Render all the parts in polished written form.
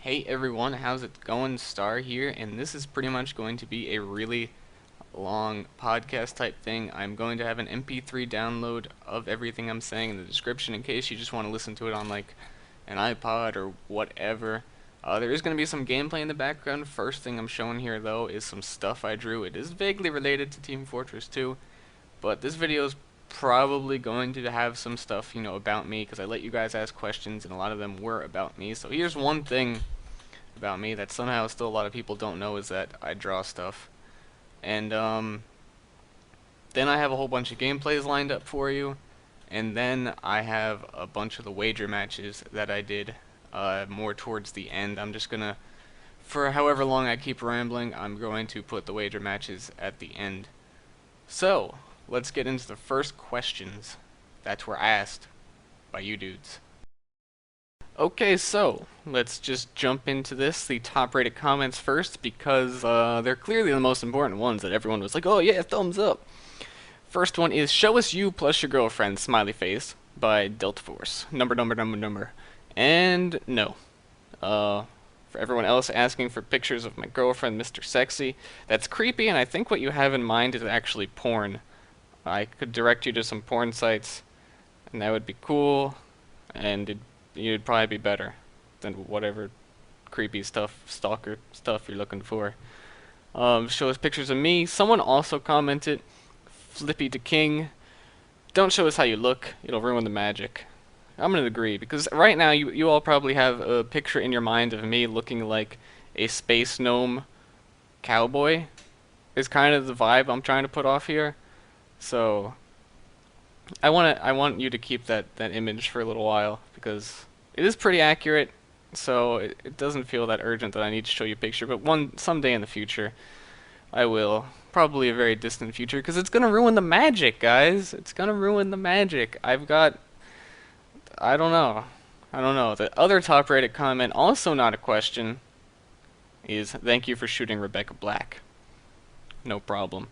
Hey everyone, how's it going? Star here, and this is pretty much going to be a really long podcast type thing. I'm going to have an MP3 download of everything I'm saying in the description in case you just want to listen to it on like an iPod or whatever. There is going to be some gameplay in the background. First thing I'm showing here though is some stuff I drew. It is vaguely related to Team Fortress 2, but this video is probably going to have some stuff, about me because I let you guys ask questions and a lot of them were about me. So here's one thing about me that somehow still a lot of people don't know is that I draw stuff. And then I have a whole bunch of gameplays lined up for you, and then I have a bunch of the wager matches that I did more towards the end. I'm just gonna, for however long I keep rambling, I'm going to put the wager matches at the end. So, let's get into the first questions that were asked by you dudes. Okay, so let's just jump into this. The top rated comments first because they're clearly the most important ones that everyone was like, oh yeah, thumbs up. First one is show us you plus your girlfriend, smiley face, by Delta Force. Number. And no. For everyone else asking for pictures of my girlfriend, Mr. Sexy, that's creepy, and I think what you have in mind is actually porn. I could direct you to some porn sites, and that would be cool, and you'd probably be better than whatever creepy stuff, stalker stuff you're looking for. Show us pictures of me. Someone also commented, Flippy to King, don't show us how you look, it'll ruin the magic. I'm gonna agree, because right now you all probably have a picture in your mind of me looking like a space gnome cowboy, is kind of the vibe I'm trying to put off here. So I want you to keep that image for a little while because it is pretty accurate. So it doesn't feel that urgent that I need to show you a picture, but someday in the future I will. Probably a very distant future because it's gonna ruin the magic, guys. It's gonna ruin the magic. I don't know. I don't know. The other top rated comment, also not a question, is thank you for shooting Rebecca Black. No problem.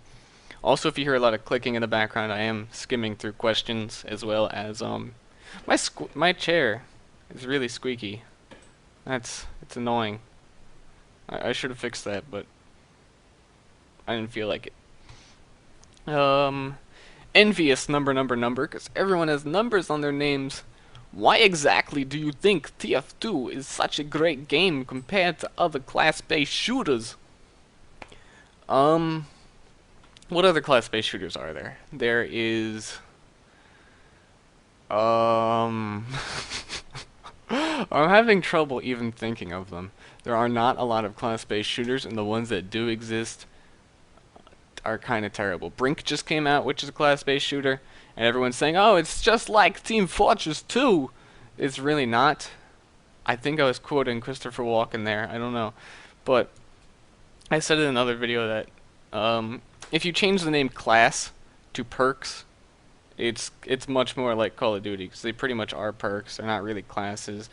Also, if you hear a lot of clicking in the background, I am skimming through questions as well as my chair is really squeaky. It's annoying. I should have fixed that, but I didn't feel like it. Envious number, because everyone has numbers on their names. Why exactly do you think TF2 is such a great game compared to other class-based shooters? What other class-based shooters are there? There is... I'm having trouble even thinking of them. There are not a lot of class-based shooters, and the ones that do exist are kind of terrible. Brink just came out, which is a class-based shooter, and everyone's saying, oh, it's just like Team Fortress 2. It's really not. I think I was quoting Christopher Walken there. I don't know. But I said in another video that if you change the name class to perks, it's much more like Call of Duty because they pretty much are perks. They're not really classes.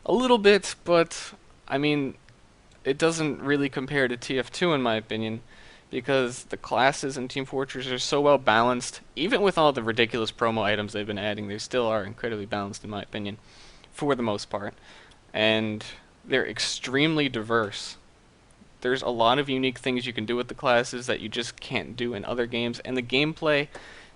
A little bit, but I mean, it doesn't really compare to TF2 in my opinion because the classes in Team Fortress are so well balanced. Even with all the ridiculous promo items they've been adding, they still are incredibly balanced in my opinion, for the most part. And they're extremely diverse. There's a lot of unique things you can do with the classes that you just can't do in other games. And the gameplay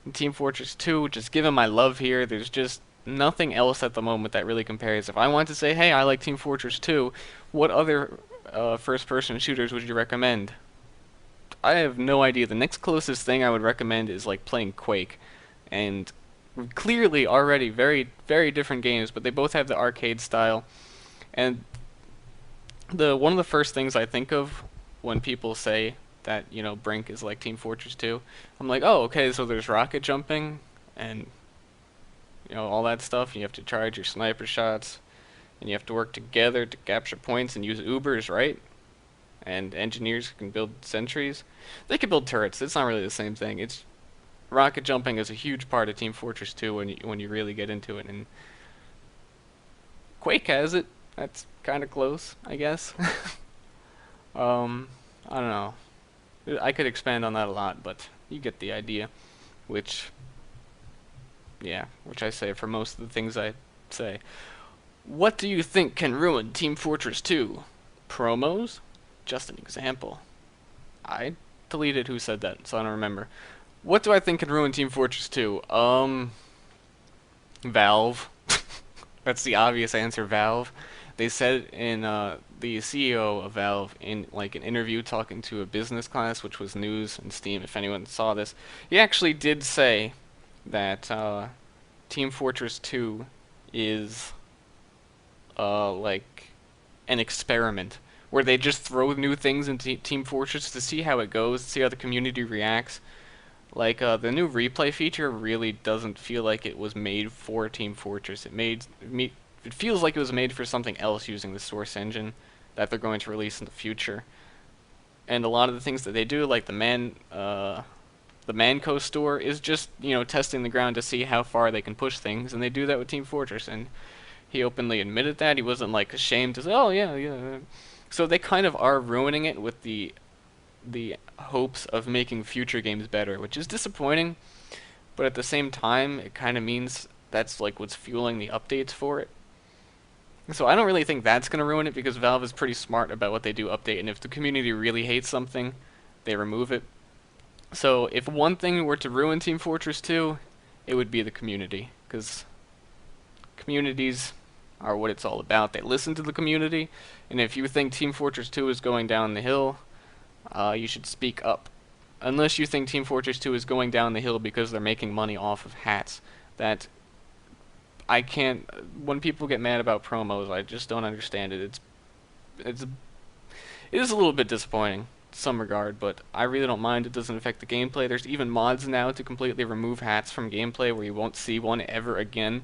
in Team Fortress 2, just given my love here, there's just nothing else at the moment that really compares. If I want to say, hey, I like Team Fortress 2, what other first-person shooters would you recommend? I have no idea. The next closest thing I would recommend is like playing Quake. And clearly already very, very different games, but they both have the arcade style. And one of the first things I think of when people say that, Brink is like Team Fortress 2, I'm like, oh, okay, so there's rocket jumping and, all that stuff. And you have to charge your sniper shots, and you have to work together to capture points and use Ubers, right? And engineers can build sentries. They can build turrets. It's not really the same thing. It's rocket jumping is a huge part of Team Fortress 2 when you really get into it, and Quake has it. That's kind of close, I guess. I don't know. I could expand on that a lot, but you get the idea. Which I say for most of the things I say. What do you think can ruin Team Fortress 2? Promos? Just an example. I deleted who said that, so I don't remember. What do I think can ruin Team Fortress 2? Valve. That's the obvious answer, Valve. They said in the CEO of Valve in like an interview talking to a business class, which was news and Steam. If anyone saw this, he actually did say that Team Fortress 2 is like an experiment where they just throw new things into Team Fortress to see how it goes, see how the community reacts. Like the new replay feature really doesn't feel like it was made for Team Fortress. It feels like it was made for something else using the source engine that they're going to release in the future. And a lot of the things that they do, like the Manco store, is just testing the ground to see how far they can push things, and they do that with Team Fortress. And he openly admitted that. He wasn't like ashamed to say, "Oh yeah, yeah." So they kind of are ruining it with the hopes of making future games better, which is disappointing. But at the same time, it kind of means that's like what's fueling the updates for it. So I don't really think that's going to ruin it because Valve is pretty smart about what they do update, and if the community really hates something, they remove it. So if one thing were to ruin Team Fortress 2, it would be the community, because communities are what it's all about. They listen to the community, and if you think Team Fortress 2 is going down the hill, you should speak up. Unless you think Team Fortress 2 is going down the hill because they're making money off of hats. That I can't. When people get mad about promos, I just don't understand it. It is a little bit disappointing in some regard, but I really don't mind. It doesn't affect the gameplay. There's even mods now to completely remove hats from gameplay where you won't see one ever again.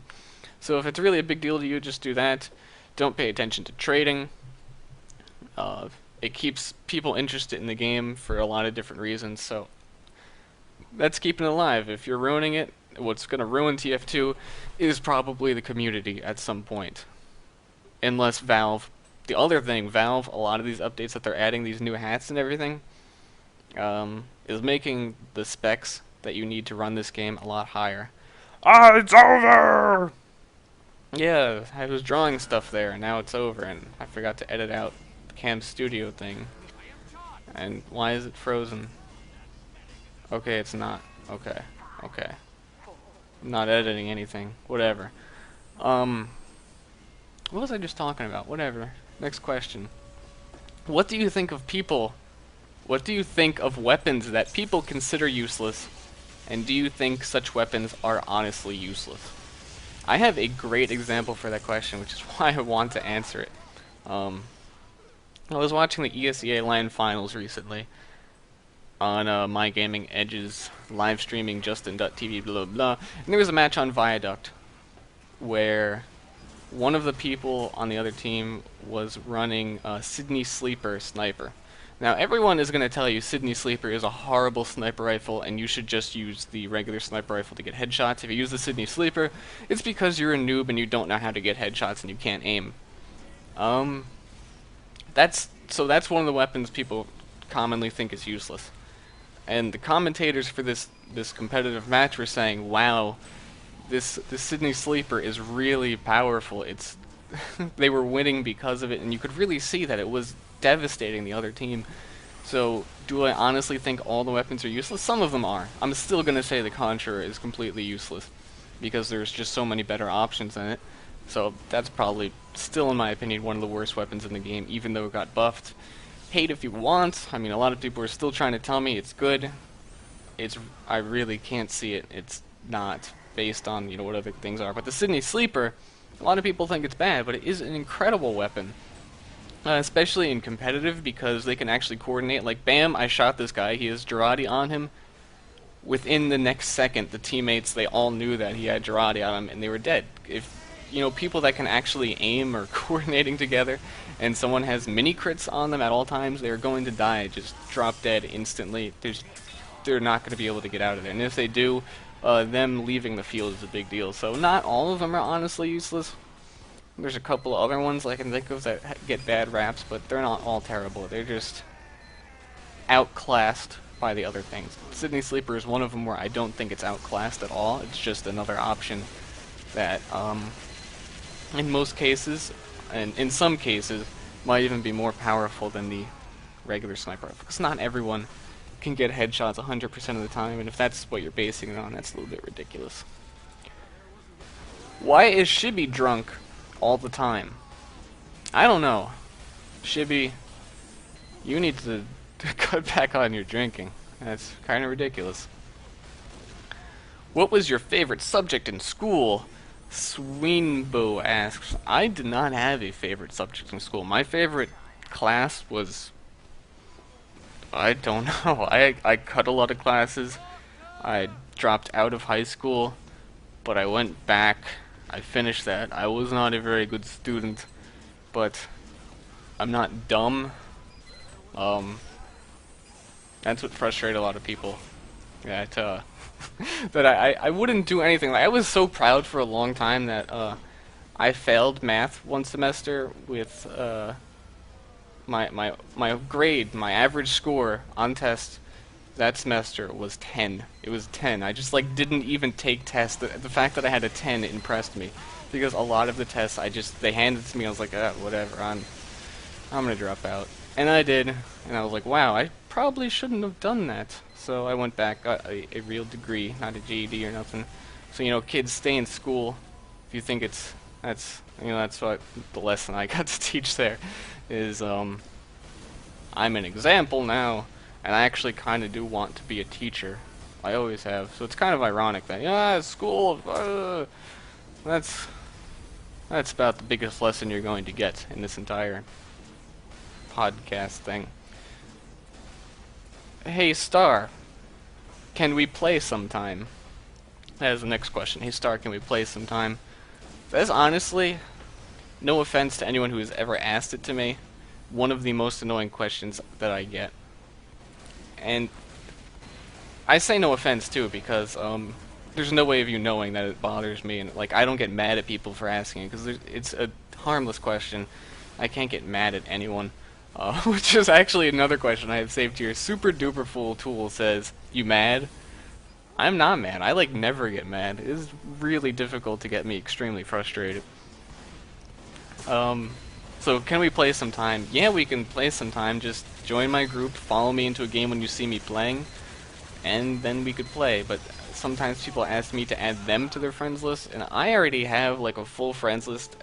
So if it's really a big deal to you, just do that. Don't pay attention to trading. It keeps people interested in the game for a lot of different reasons, so that's keeping it alive. If you're ruining it, what's going to ruin TF2 is probably the community at some point. Unless Valve, the other thing, Valve, a lot of these updates that they're adding, these new hats and everything, is making the specs that you need to run this game a lot higher. Ah, it's over! Yeah, I was drawing stuff there, and now it's over, and I forgot to edit out the Cam Studio thing. And why is it frozen? Okay, it's not. Okay, okay. I'm not editing anything. Whatever. What was I just talking about? Whatever. Next question. What do you think of people? What do you think of weapons that people consider useless? And do you think such weapons are honestly useless? I have a great example for that question, which is why I want to answer it. I was watching the ESEA LAN finals recently on My Gaming Edge's live streaming Justin.tv blah blah, and there was a match on Viaduct where one of the people on the other team was running Sydney Sleeper Sniper. Now everyone is going to tell you Sydney Sleeper is a horrible sniper rifle and you should just use the regular sniper rifle to get headshots. If you use the Sydney Sleeper, it's because you're a noob and you don't know how to get headshots and you can't aim. That's one of the weapons people commonly think is useless. And the commentators for this competitive match were saying, "Wow, this Sydney Sleeper is really powerful." It's they were winning because of it, and you could really see that it was devastating the other team. So, do I honestly think all the weapons are useless? Some of them are. I'm still gonna say the Conjurer is completely useless because there's just so many better options in it. So that's probably still, in my opinion, one of the worst weapons in the game, even though it got buffed. Hate if you want. I mean, a lot of people are still trying to tell me it's good. I really can't see it. It's not based on what other things are. But the Sydney Sleeper, a lot of people think it's bad, but it is an incredible weapon. Especially in competitive, because they can actually coordinate. Like, bam, I shot this guy. He has Girardi on him. Within the next second, the teammates, they all knew that he had Girardi on him, and they were dead. If people that can actually aim or coordinating together, and someone has mini crits on them at all times, they're going to die, just drop dead instantly. They're not going to be able to get out of there. And if they do, them leaving the field is a big deal. So not all of them are honestly useless. There's a couple of other ones I can think of that get bad raps, but they're not all terrible. They're just outclassed by the other things. Sydney Sleeper is one of them where I don't think it's outclassed at all. It's just another option that in most cases, and in some cases, might even be more powerful than the regular sniper rifle. Because not everyone can get headshots 100% of the time, and if that's what you're basing it on, that's a little bit ridiculous. Why is Shibby drunk all the time? I don't know. Shibby, you need to cut back on your drinking. That's kind of ridiculous. What was your favorite subject in school? Sweenbo asks. I did not have a favorite subject in school. My favorite class was... I don't know. I cut a lot of classes. I dropped out of high school, but I went back. I finished that. I was not a very good student, but I'm not dumb. That's what frustrated a lot of people. That that I wouldn't do anything. Like, I was so proud for a long time that I failed math one semester with my grade, my average score on test that semester was 10. It was 10. I just like didn't even take tests. The fact that I had a 10 impressed me because a lot of the tests they handed to me. I was like, whatever. I'm gonna drop out, and I did. And I was like, wow, I probably shouldn't have done that. So I went back, got a real degree, not a GED or nothing. So, you know, kids, stay in school. If you think that's what the lesson I got to teach there is. I'm an example now, and I actually kind of do want to be a teacher. I always have. So it's kind of ironic that school. That's about the biggest lesson you're going to get in this entire podcast thing. Hey Star, can we play sometime? That is the next question. Hey Star, can we play sometime? That's honestly, no offense to anyone who has ever asked it to me, one of the most annoying questions that I get. And I say no offense too because there's no way of you knowing that it bothers me, and like I don't get mad at people for asking it because it's a harmless question. I can't get mad at anyone. Which is actually another question I have saved here. Super Duper Fool Tool says, you mad? I'm not mad. I like never get mad. It is really difficult to get me extremely frustrated. So can we play sometime? Yeah, we can play sometime. Just join my group, follow me into a game when you see me playing, and then we could play. But sometimes people ask me to add them to their friends list, and I already have like a full friends list.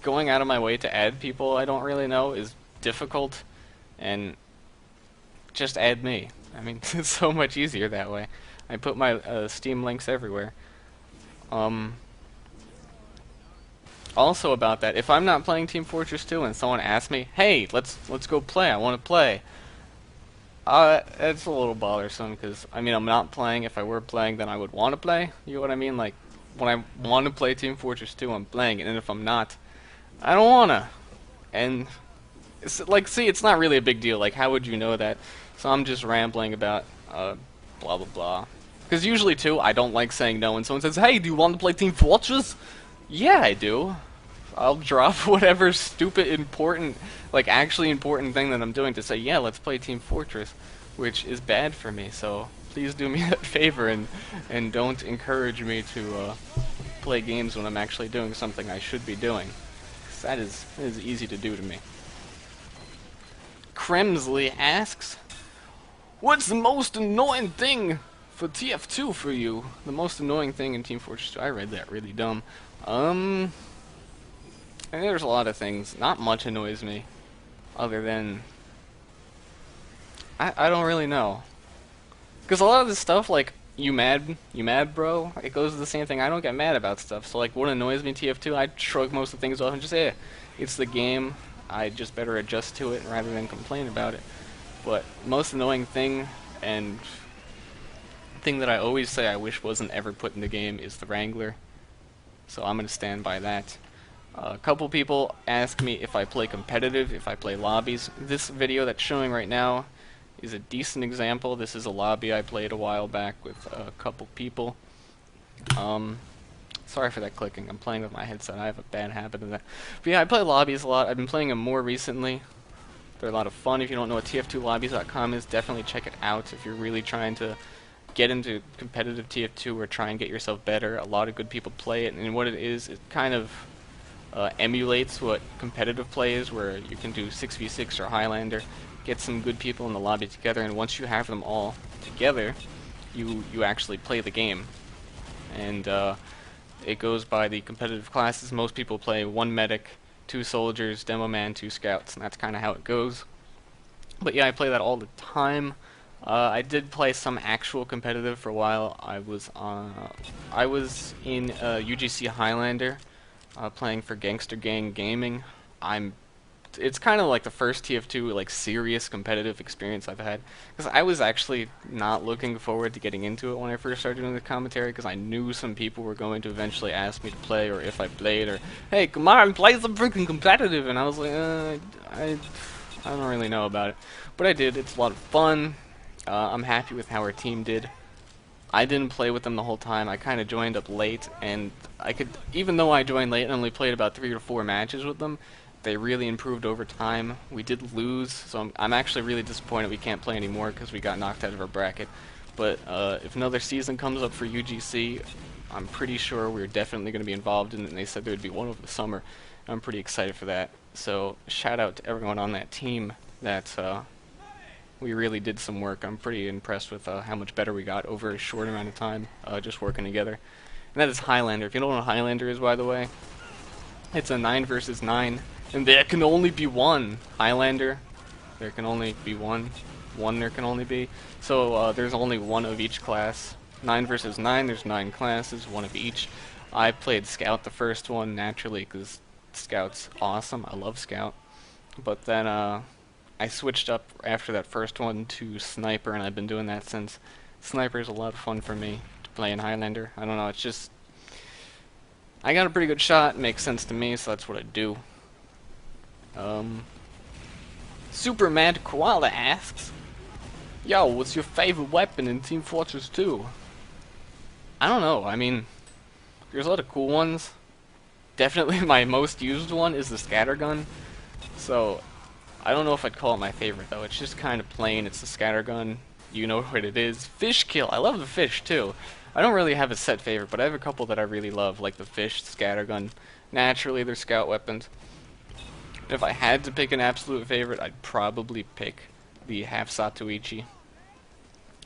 Going out of my way to add people I don't really know is difficult, and just add me. I mean, it's so much easier that way. I put my Steam links everywhere. Also about that, if I'm not playing Team Fortress 2 and someone asks me, hey, let's go play, I want to play, it's a little bothersome because I mean I'm not playing. If I were playing, then I would want to play. You know what I mean? Like when I want to play Team Fortress 2, I'm playing it, and if I'm not, I don't wanna. And it's like, see, it's not really a big deal. Like, how would you know that? So I'm just rambling about blah blah blah. Because usually too, I don't like saying no. When someone says, "Hey, do you want to play Team Fortress?" Yeah, I do. I'll drop whatever stupid important, like actually important thing that I'm doing to say, yeah, let's play Team Fortress, which is bad for me. So please do me that favor and don't encourage me to play games when I'm actually doing something I should be doing. That is easy to do to me. Kremsley asks, what's the most annoying thing for TF2 for you? The most annoying thing in Team Fortress 2. I read that really dumb. I think there's a lot of things. Not much annoys me, other than I don't really know. Because a lot of this stuff, like, you mad bro? It goes to the same thing. I don't get mad about stuff. So like what annoys me in TF2, I shrug most of the things off and just say, it's the game. I just better adjust to it rather than complain about it. But most annoying thing, and thing that I always say I wish wasn't ever put in the game, is the Wrangler. So I'm going to stand by that. A couple people ask me if I play competitive, if I play lobbies. This video that's showing right now is a decent example. This is a lobby I played a while back with a couple people. Sorry for that clicking. I'm playing with my headset. I have a bad habit of that. But yeah, I play lobbies a lot. I've been playing them more recently. They're a lot of fun. If you don't know what tf2lobbies.com is, definitely check it out if you're really trying to get into competitive TF2 or try and get yourself better. A lot of good people play it, and what it is kind of emulates what competitive play is, where you can do 6v6 or Highlander, get some good people in the lobby together, and once you have them all together, you actually play the game. And it goes by the competitive classes. Most people play 1 medic, 2 soldiers, demo man, 2 scouts, and that's kind of how it goes. But yeah, I play that all the time. I did play some actual competitive for a while. I was in UGC Highlander, playing for Gangster Gang Gaming. It's kind of like the first TF2 like serious competitive experience I've had, because I was actually not looking forward to getting into it when I first started doing the commentary, because I knew some people were going to eventually ask me to play, or if I played, or hey, come on, play some freaking competitive, and I was like, I don't really know about it, but I did. It's a lot of fun. I'm happy with how our team did. I didn't play with them the whole time. I kind of joined up late, and even though I joined late and only played about 3 or 4 matches with them, they really improved over time. We did lose, so I'm actually really disappointed we can't play anymore because we got knocked out of our bracket. But if another season comes up for UGC, I'm pretty sure we're definitely going to be involved in it, and they said there would be one over the summer. I'm pretty excited for that. So shout out to everyone on that team. We really did some work. I'm pretty impressed with how much better we got over a short amount of time just working together. And that is Highlander. If you don't know what Highlander is, by the way, it's a 9 versus 9. And there can only be one Highlander. There can only be one. One there can only be. So there's only one of each class. 9 versus 9, there's 9 classes, one of each. I played Scout the first one, naturally, because Scout's awesome. I love Scout. But then I switched up after that first one to Sniper, and I've been doing that since. Sniper's a lot of fun for me to play in Highlander. I don't know, it's just... I got a pretty good shot, it makes sense to me, so that's what I do. Super Mad Koala asks, yo, what's your favorite weapon in Team Fortress 2? I don't know, I mean, there's a lot of cool ones. Definitely my most used one is the scattergun. So, I don't know if I'd call it my favorite though, it's just kind of plain, it's the scattergun. You know what it is. Fish kill, I love the fish too. I don't really have a set favorite, but I have a couple that I really love, like the fish, scattergun. Naturally, they're scout weapons. If I had to pick an absolute favorite, I'd probably pick the half Satuichi,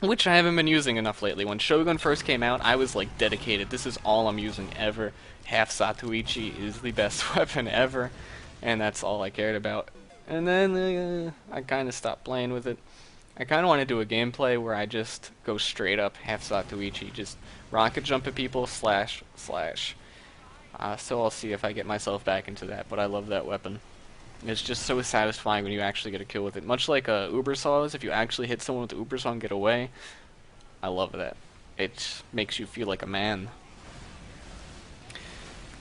which I haven't been using enough lately. When Shogun first came out, I was like dedicated. This is all I'm using ever. Half Satuichi is the best weapon ever, and that's all I cared about. And then I kind of stopped playing with it. I kind of want to do a gameplay where I just go straight up half Satuichi, just rocket jump at people, slash. So I'll see if I get myself back into that, but I love that weapon. It's just so satisfying when you actually get a kill with it. Much like Ubersaw is, if you actually hit someone with the Ubersaw and get away, I love that. It makes you feel like a man.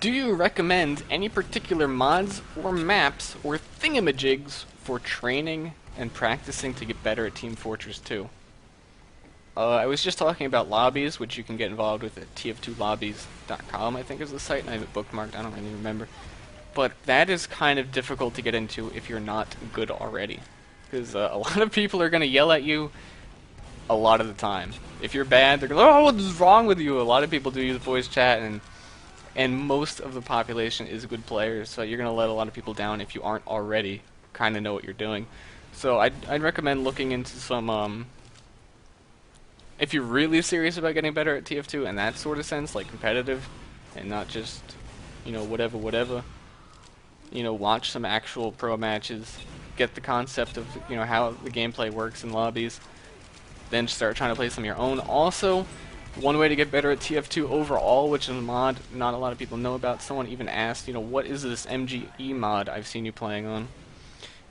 Do you recommend any particular mods or maps or thingamajigs for training and practicing to get better at Team Fortress 2? I was just talking about lobbies, which you can get involved with at tf2lobbies.com, I think is the site, and I have it bookmarked, I don't really remember. But that is kind of difficult to get into if you're not good already. Because a lot of people are going to yell at you a lot of the time. If you're bad, they're going to, oh, what's wrong with you? A lot of people do use voice chat, and most of the population is good players, so you're going to let a lot of people down if you aren't already kind of know what you're doing. So I'd recommend looking into some, if you're really serious about getting better at TF2 in that sort of sense, like competitive, and not just, you know, whatever. You know, watch some actual pro matches, get the concept of, you know, how the gameplay works in lobbies, then start trying to play some of your own. Also, one way to get better at TF2 overall, which is a mod not a lot of people know about, someone even asked, you know, what is this MGE mod I've seen you playing on?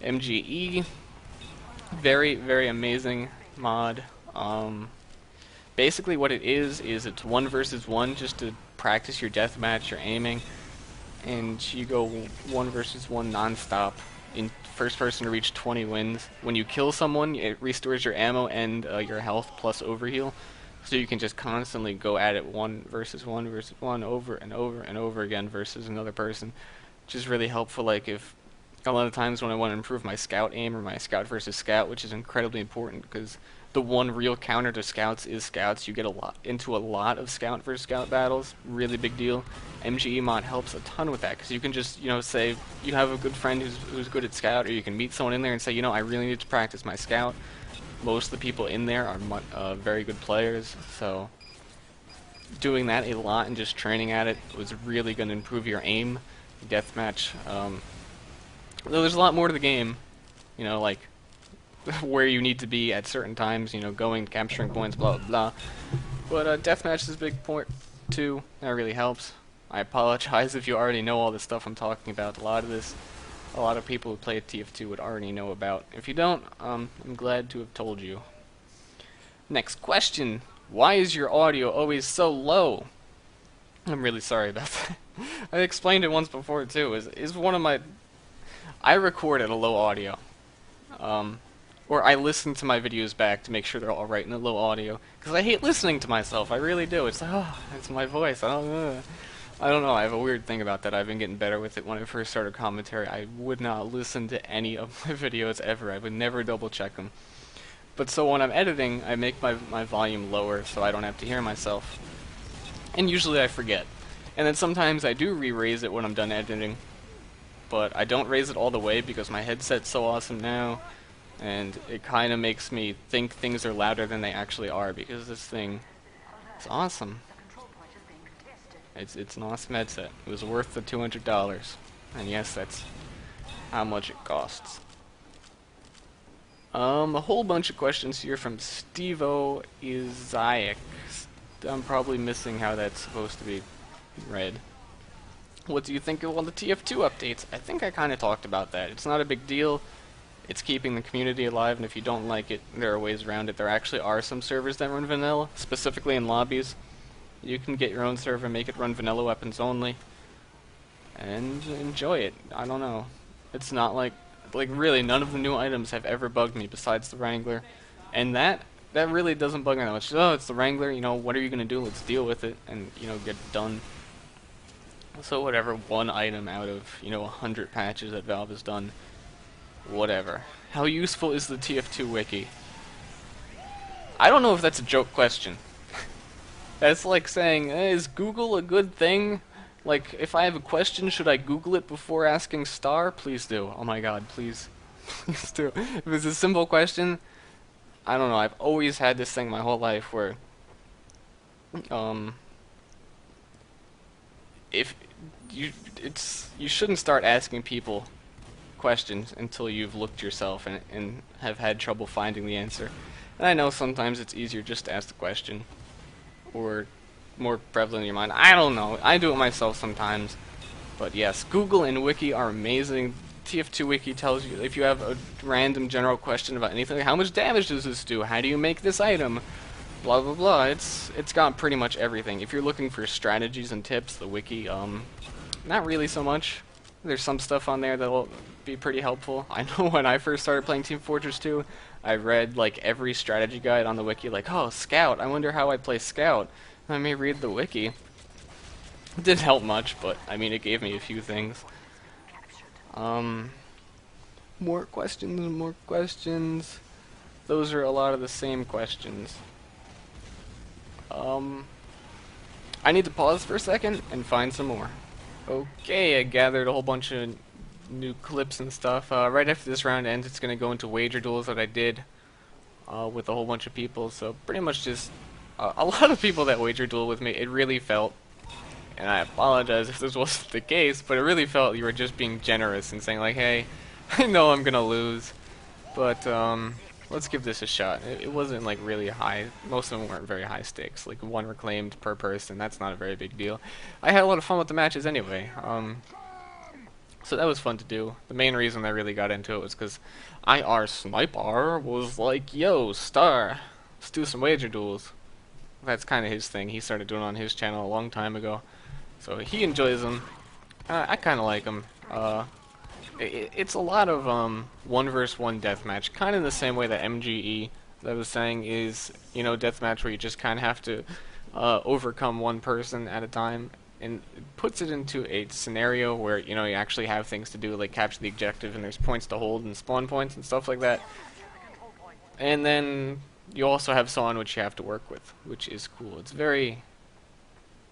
MGE, very, very amazing mod. Basically what it is it's 1 versus 1 just to practice your deathmatch, your aiming. And you go 1 versus 1 non-stop. In first person to reach 20 wins. When you kill someone, it restores your ammo and your health plus overheal. So you can just constantly go at it 1 versus 1 versus 1 over and over and over again versus another person. Which is really helpful, like if a lot of times when I want to improve my scout aim or my scout versus scout, which is incredibly important because the one real counter to scouts is scouts. You get into a lot of scout versus scout battles. Really big deal. MGE mod helps a ton with that because you can just, say you have a good friend who's good at scout, or you can meet someone in there and say, I really need to practice my scout. Most of the people in there are very good players, so doing that a lot and just training at it was really going to improve your aim. Deathmatch. Though there's a lot more to the game, like where you need to be at certain times, going, capturing points, blah, blah, blah. But deathmatch is a big point, too. That really helps. I apologize if you already know all the stuff I'm talking about. A lot of people who play TF2 would already know about. If you don't, I'm glad to have told you. Next question. Why is your audio always so low? I'm really sorry about that. I explained it once before, too. Is one of my... I record at a low audio. Or I listen to my videos back to make sure they're all right in the low audio. Because I hate listening to myself. I really do. It's like, oh, it's my voice. I don't know. I have a weird thing about that. I've been getting better with it. When I first started commentary, I would not listen to any of my videos ever. I would never double check them. But so when I'm editing, I make my volume lower so I don't have to hear myself. And usually I forget. And then sometimes I do re-raise it when I'm done editing. But I don't raise it all the way because my headset's so awesome now. And it kind of makes me think things are louder than they actually are because this thing is awesome. It's an awesome headset. It was worth the $200. And yes, that's how much it costs. A whole bunch of questions here from Stevo Isaac. I'm probably missing how that's supposed to be read. What do you think of all the TF2 updates? I think I kind of talked about that. It's not a big deal. It's keeping the community alive, and if you don't like it, there are ways around it. There actually are some servers that run vanilla, specifically in lobbies. You can get your own server, make it run vanilla weapons only, and enjoy it. I don't know. It's not like really, none of the new items have ever bugged me besides the Wrangler, and that really doesn't bug me that much. Oh, it's the Wrangler, what are you gonna do? Let's deal with it, and, get it done. So whatever, one item out of, 100 patches that Valve has done. Whatever. How useful is the TF2 wiki? I don't know if that's a joke question. That's like saying, is Google a good thing? Like, if I have a question, should I Google it before asking Star? Please do. Oh my god, please. Please do. If it's a simple question, I don't know, I've always had this thing my whole life where, if you shouldn't start asking people questions until you've looked yourself and have had trouble finding the answer. And I know sometimes it's easier just to ask the question, or more prevalent in your mind. I don't know. I do it myself sometimes. But yes, Google and Wiki are amazing. TF2 Wiki tells you if you have a random general question about anything, how much damage does this do? How do you make this item? Blah blah blah. It's got pretty much everything. If you're looking for strategies and tips, the Wiki, not really so much. There's some stuff on there that'll be pretty helpful. I know when I first started playing Team Fortress 2, I read like every strategy guide on the wiki, like, oh, Scout, I wonder how I play Scout. Let me read the wiki. It didn't help much, but I mean, it gave me a few things. More questions. Those are a lot of the same questions. I need to pause for a second and find some more. Okay, I gathered a whole bunch of new clips and stuff. Right after this round ends, it's going to go into wager duels that I did with a whole bunch of people. So pretty much just a lot of people that wager duel with me. It really felt, and I apologize if this wasn't the case, but it really felt you were just being generous and saying like, hey, I know I'm going to lose, but let's give this a shot. It wasn't like really high. Most of them weren't very high stakes. Like 1 reclaimed per person. That's not a very big deal. I had a lot of fun with the matches anyway. So that was fun to do. The main reason I really got into it was because IR Sniper was like, yo, Star, let's do some wager duels. That's kind of his thing. He started doing it on his channel a long time ago. So he enjoys them. I kind of like them. It's a lot of 1 versus 1 deathmatch, kind of the same way that MGE, that I was saying, is, deathmatch where you just kind of have to overcome one person at a time, and it puts it into a scenario where, you actually have things to do, like capture the objective, and there's points to hold and spawn points and stuff like that. And then you also have someone which you have to work with, which is cool. It's very,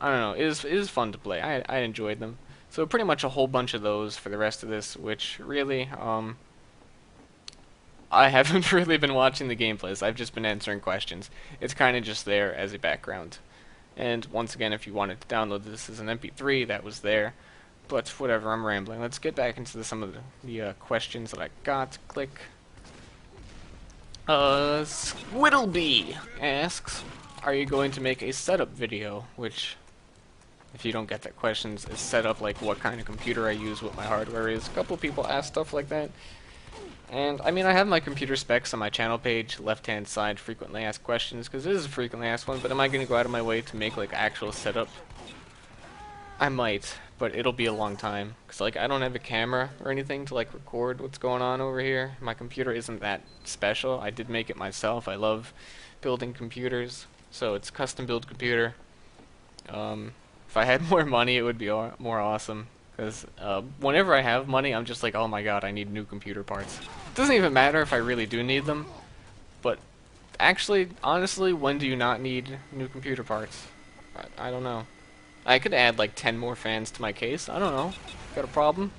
I don't know, it is fun to play. I enjoyed them. So pretty much a whole bunch of those for the rest of this, which really, I haven't really been watching the gameplays. I've just been answering questions. It's kind of just there as a background. And once again, if you wanted to download this as an MP3, that was there. But whatever, I'm rambling. Let's get back into some of the questions that I got. Click. Squiddleby asks, are you going to make a setup video? Which, if you don't get that question, is setup like what kind of computer I use, what my hardware is. A couple people ask stuff like that. And, I mean, I have my computer specs on my channel page, left-hand side, frequently asked questions, because it is a frequently asked one, but am I going to go out of my way to make, like, actual setup? I might, but it'll be a long time, because, like, I don't have a camera or anything to, like, record what's going on over here. My computer isn't that special. I did make it myself. I love building computers, so it's a custom-built computer. If I had more money, it would be more awesome. Because whenever I have money, I'm just like, oh my god, I need new computer parts. It doesn't even matter if I really do need them. But actually, honestly, when do you not need new computer parts? I don't know. I could add like 10 more fans to my case. I don't know. Got a problem?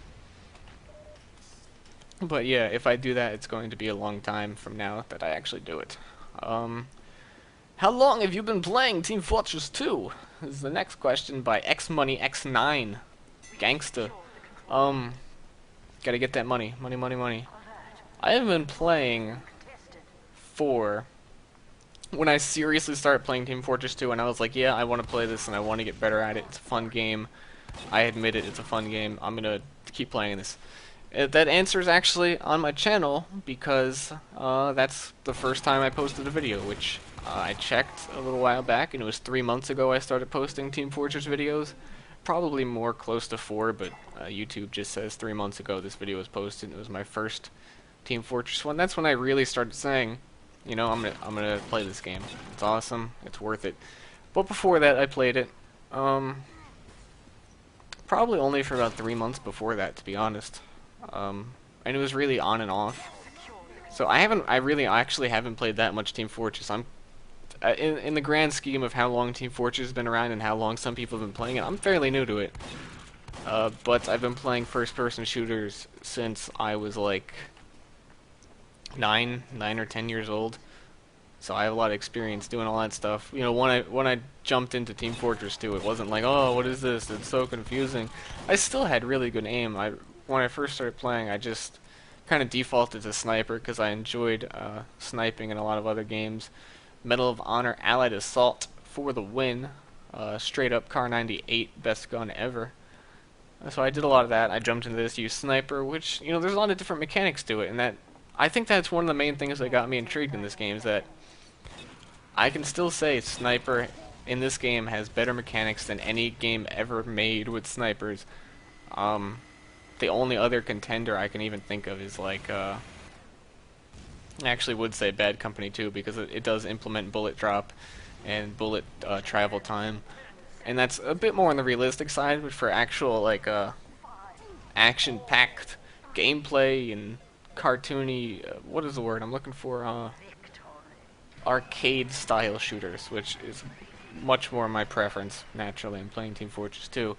But yeah, if I do that, it's going to be a long time from now that I actually do it. How long have you been playing Team Fortress 2? This is the next question by XMoneyX9. Gangsta. Gotta get that money. Money. I have been playing for when I seriously started playing Team Fortress 2, and I was like, yeah, I want to play this and I want to get better at it. It's a fun game. I admit it, it's a fun game. I'm gonna keep playing this. That answer is actually on my channel because that's the first time I posted a video, which I checked a little while back, and it was 3 months ago I started posting Team Fortress videos. Probably more close to 4, but YouTube just says 3 months ago this video was posted. It was my first Team Fortress one. That's when I really started saying, you know, I'm gonna play this game. It's awesome. It's worth it. But before that, I played it. Probably only for about 3 months before that, to be honest. And it was really on and off. So I actually haven't played that much Team Fortress. I'm in the grand scheme of how long Team Fortress has been around and how long some people have been playing it, I'm fairly new to it. But I've been playing first-person shooters since I was like 9 or 10 years old. So I have a lot of experience doing all that stuff. You know, when I jumped into Team Fortress 2, it wasn't like, oh, what is this? It's so confusing. I still had really good aim. When I first started playing, I just kind of defaulted to sniper because I enjoyed sniping in a lot of other games. Medal of Honor Allied Assault for the win. Straight up Car 98, best gun ever. So I did a lot of that. I jumped into this, used sniper, which, you know, there's a lot of different mechanics to it, and that I think that's one of the main things that got me intrigued in this game, is that I can still say sniper in this game has better mechanics than any game ever made with snipers. The only other contender I can even think of is like I actually would say Bad Company 2, because it does implement bullet drop and bullet travel time, and that's a bit more on the realistic side. But for actual like action-packed gameplay and cartoony, what is the word I'm looking for? Arcade-style shooters, which is much more my preference. Naturally, I'm playing Team Fortress 2.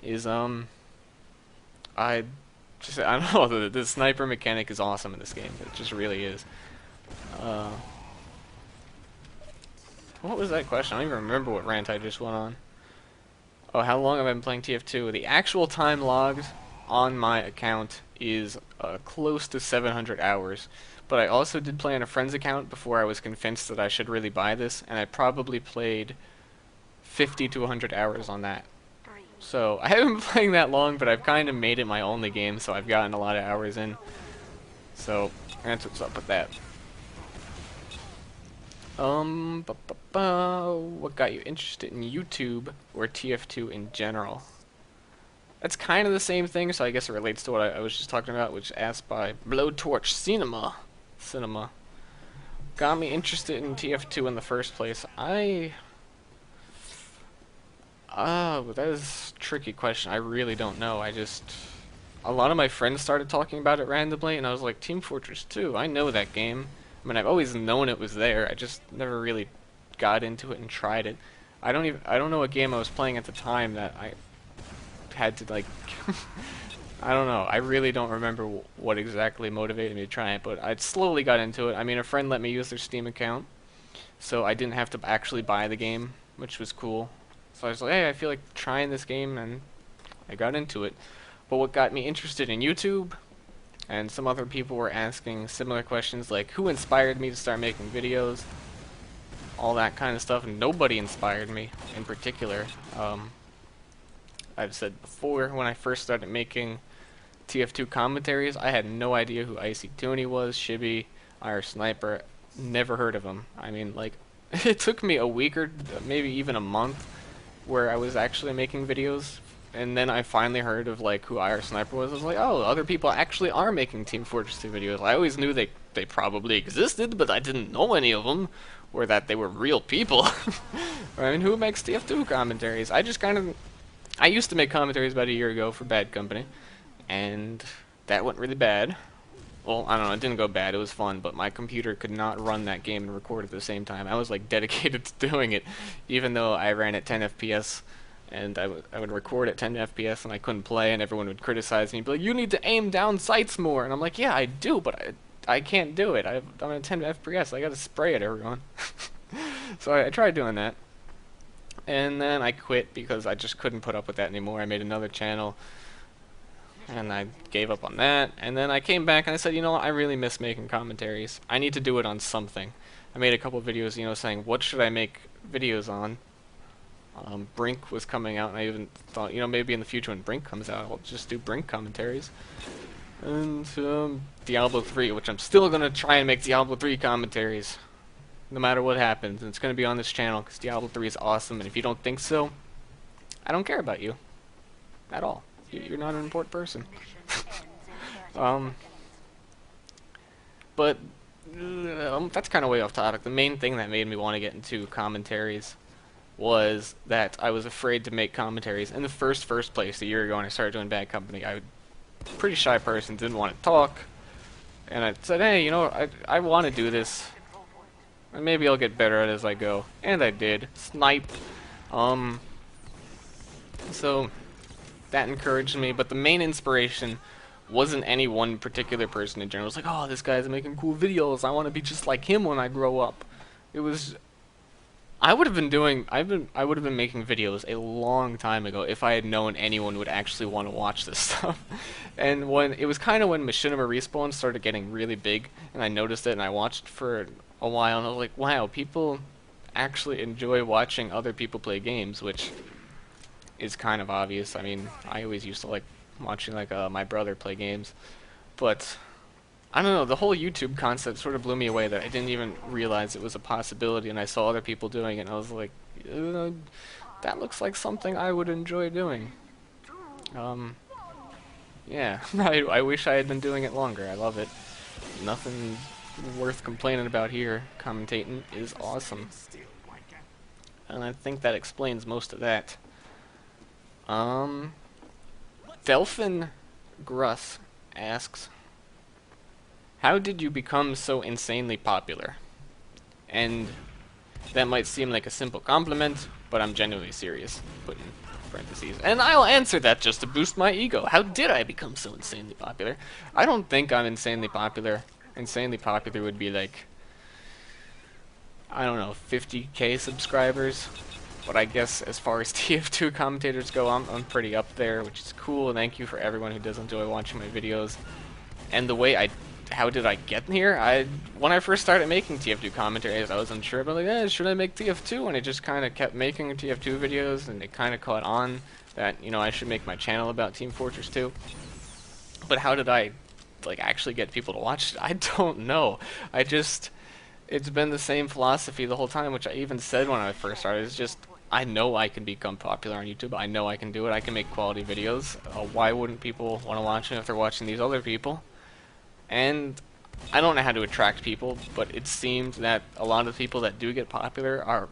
Is I don't know, the sniper mechanic is awesome in this game. It just really is. What was that question? I don't even remember what rant I just went on. Oh, how long have I been playing TF2? The actual time logged on my account is close to 700 hours. But I also did play on a friend's account before I was convinced that I should really buy this, and I probably played 50 to 100 hours on that. So, I haven't been playing that long, but I've kind of made it my only game, so I've gotten a lot of hours in. So, that's what's up with that. What got you interested in YouTube or TF2 in general? That's kind of the same thing, so I guess it relates to what I was just talking about, which is asked by Blowtorch Cinema. Got me interested in TF2 in the first place. That is a tricky question. I really don't know. A lot of my friends started talking about it randomly, and I was like, Team Fortress 2, I know that game. I mean, I've always known it was there. I just never really got into it and tried it. I don't know what game I was playing at the time that I had to like I don't know. I really don't remember what exactly motivated me to try it, but I slowly got into it. I mean, a friend let me use their Steam account, so I didn't have to actually buy the game, which was cool. So I was like, hey, I feel like trying this game, and I got into it. But what got me interested in YouTube, and some other people were asking similar questions like, who inspired me to start making videos? All that kind of stuff, and nobody inspired me in particular. I've said before, when I first started making TF2 commentaries, I had no idea who Icy Toonie was, Shibby, Irish Sniper, never heard of him. I mean, like, it took me a week or maybe even a month where I was actually making videos, and then I finally heard of, like, who Irish Sniper was. I was like, oh, other people actually are making Team Fortress 2 videos. I always knew they probably existed, but I didn't know any of them, or that they were real people. I mean, who makes TF2 commentaries? I used to make commentaries about a year ago for Bad Company, and that went really bad. Well, I don't know, it didn't go bad, it was fun, but my computer could not run that game and record at the same time. I was like dedicated to doing it, even though I ran at 10 FPS, and I would record at 10 FPS and I couldn't play, and everyone would criticize me, be like, you need to aim down sights more, and I'm like, yeah, I do, but I can't do it. I'm at 10 FPS, I gotta spray at everyone. So I tried doing that. And then I quit because I just couldn't put up with that anymore. I made another channel, and I gave up on that. And then I came back and I said, you know what, I really miss making commentaries. I need to do it on something. I made a couple videos, you know, saying, what should I make videos on? Brink was coming out, and I even thought, you know, maybe in the future when Brink comes out, I'll just do Brink commentaries. And Diablo 3, which I'm still going to try and make Diablo 3 commentaries, no matter what happens. And it's going to be on this channel, because Diablo 3 is awesome, and if you don't think so, I don't care about you. At all. You're not an important person. But that's kind of way off topic. The main thing that made me want to get into commentaries was that I was afraid to make commentaries in the first place a year ago when I started doing Bad Company. I was a pretty shy person, didn't want to talk, and I said, hey, you know, I want to do this, and maybe I'll get better at it as I go. And I did. Snipe. So that encouraged me, but the main inspiration wasn't any one particular person in general. It was like, oh, this guy's making cool videos, I want to be just like him when I grow up. It was, I would have been making videos a long time ago if I had known anyone would actually want to watch this stuff. And when it was kind of when Machinima Respawn started getting really big, and I noticed it, and I watched for a while, and I was like, wow, people actually enjoy watching other people play games, which is kind of obvious. I mean, I always used to like watching like my brother play games, but I don't know, the whole YouTube concept sort of blew me away, that I didn't even realize it was a possibility, and I saw other people doing it, and I was like, that looks like something I would enjoy doing. Yeah, I wish I had been doing it longer. I love it. Nothing worth complaining about here. Commentating is awesome. And I think that explains most of that. Delphin Gruss asks, how did you become so insanely popular? And that might seem like a simple compliment, but I'm genuinely serious. Put in parentheses. And I'll answer that just to boost my ego. How did I become so insanely popular? I don't think I'm insanely popular. Insanely popular would be like, I don't know, 50k subscribers. But I guess as far as TF2 commentators go, I'm pretty up there, which is cool. Thank you for everyone who does enjoy watching my videos. And the way how did I get here? When I first started making TF2 commentaries, I was unsure about, like, should I make TF2? And I just kind of kept making TF2 videos, and it kind of caught on that, you know, I should make my channel about Team Fortress 2. But how did I, like, actually get people to watch it? I don't know. It's been the same philosophy the whole time, which I even said when I first started. It's just, I know I can become popular on YouTube. I know I can do it. I can make quality videos. Why wouldn't people want to watch it if they're watching these other people? And I don't know how to attract people, but it seems that a lot of people that do get popular are,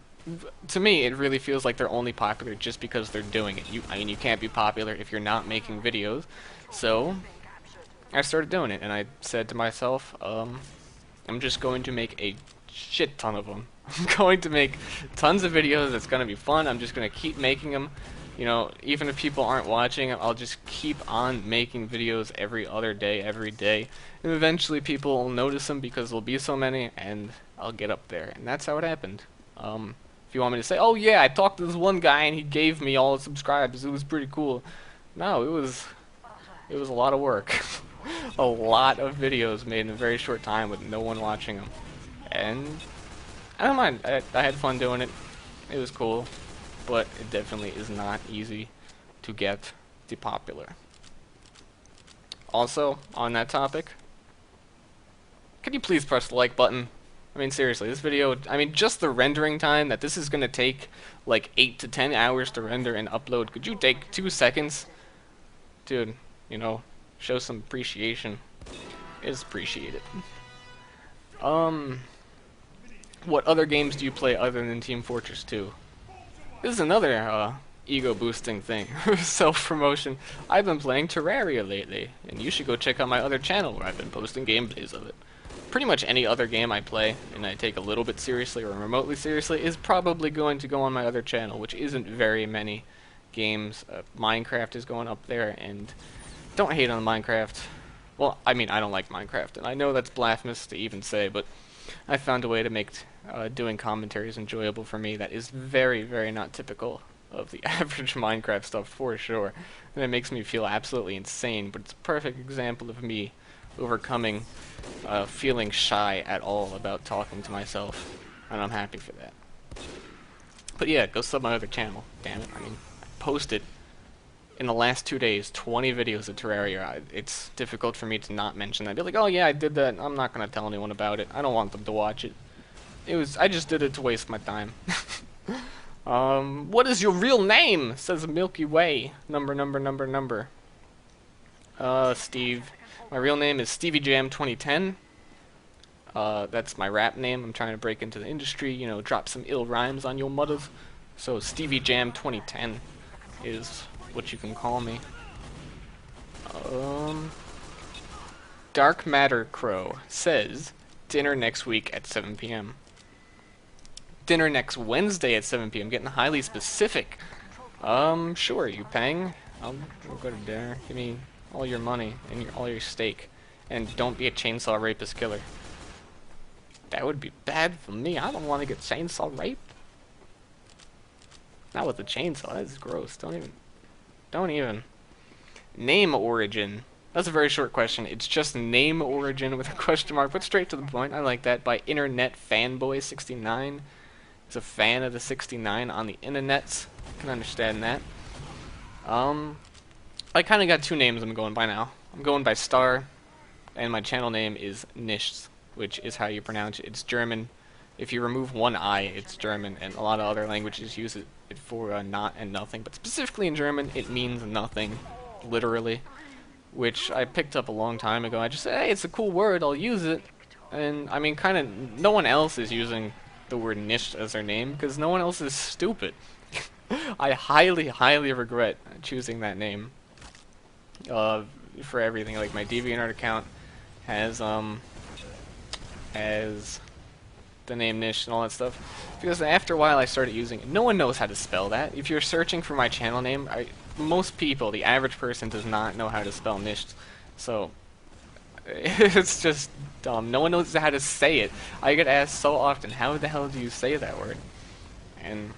to me, it really feels like they're only popular just because they're doing it. I mean, you can't be popular if you're not making videos. So I started doing it, and I said to myself, I'm just going to make a shit ton of them. I'm going to make tons of videos. It's going to be fun. I'm just going to keep making them. You know, even if people aren't watching, I'll just keep on making videos every other day, every day. And eventually people will notice them because there'll be so many, and I'll get up there. And that's how it happened. If you want me to say, oh yeah, I talked to this one guy and he gave me all the subscribers, it was pretty cool. No, it was a lot of work. A lot of videos made in a very short time with no one watching them. And I don't mind. I had fun doing it. It was cool. But it definitely is not easy to get the popular. Also, on that topic, could you please press the like button? I mean, seriously, this video, I mean, just the rendering time that this is going to take like 8 to 10 hours to render and upload. Could you take 2 seconds? Dude, you know, show some appreciation. It's appreciated. What other games do you play other than Team Fortress 2? This is another ego-boosting thing. Self-promotion. I've been playing Terraria lately, and you should go check out my other channel where I've been posting gameplays of it. Pretty much any other game I play, and I take a little bit seriously or remotely seriously, is probably going to go on my other channel, which isn't very many games. Minecraft is going up there, and don't hate on Minecraft. Well, I mean, I don't like Minecraft, and I know that's blasphemous to even say, but I found a way to make doing commentaries enjoyable for me that is very, very not typical of the average Minecraft stuff, for sure. And it makes me feel absolutely insane, but it's a perfect example of me overcoming feeling shy at all about talking to myself, and I'm happy for that. But yeah, go sub my other channel, damn it. I mean, I posted in the last 2 days 20 videos of Terraria. It's difficult for me to not mention that. I'd be like, oh yeah, I did that. I'm not gonna tell anyone about it. I don't want them to watch it. I just did it to waste my time. What is your real name? Says Milky Way. Number. Steve. My real name is Stevie Jam 2010. That's my rap name. I'm trying to break into the industry, you know, drop some ill rhymes on your mothers. So Stevie Jam 2010 is what you can call me. Dark Matter Crow says dinner next week at 7 p.m. Dinner next Wednesday at 7 p.m. Getting highly specific. Sure, you paying? I'll go to dinner. Give me all your money and all your steak. And don't be a chainsaw rapist killer. That would be bad for me. I don't want to get chainsaw raped. Not with a chainsaw. That's gross. Don't even. Name origin. That's a very short question. It's just name origin with a question mark. Put straight to the point. I like that. By Internet Fanboy 69. He's a fan of the 69 on the internets. I can understand that. I kind of got 2 names I'm going by now. I'm going by Star, and my channel name is Nichts, which is how you pronounce it. It's German. If you remove one I, it's German, and a lot of other languages use it for not and nothing, but specifically in German, it means nothing, literally, which I picked up a long time ago. I just said, hey, it's a cool word, I'll use it, and I mean, kind of, no one else is using the word Nichts as their name, because no one else is stupid. I highly regret choosing that name for everything. Like, my DeviantArt account has the name Nichts and all that stuff, because after a while I started using it. No one knows how to spell that. If you're searching for my channel name, most people, the average person, does not know how to spell Nichts, so it's just dumb. No one knows how to say it. I get asked so often, how the hell do you say that word? And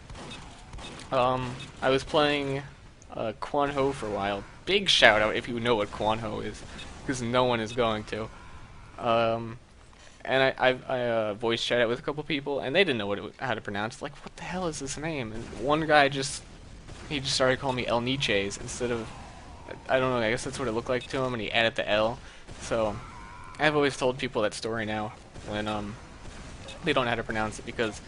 I was playing Quan Ho for a while. Big shout out if you know what Quan Ho is, because no one is going to. And I voice chatted with a couple people, and they didn't know how to pronounce it. Like, what the hell is this name? And one guy just started calling me El Niches instead of, I don't know, I guess that's what it looked like to him, and he added the L. So I've always told people that story now when they don't know how to pronounce it, because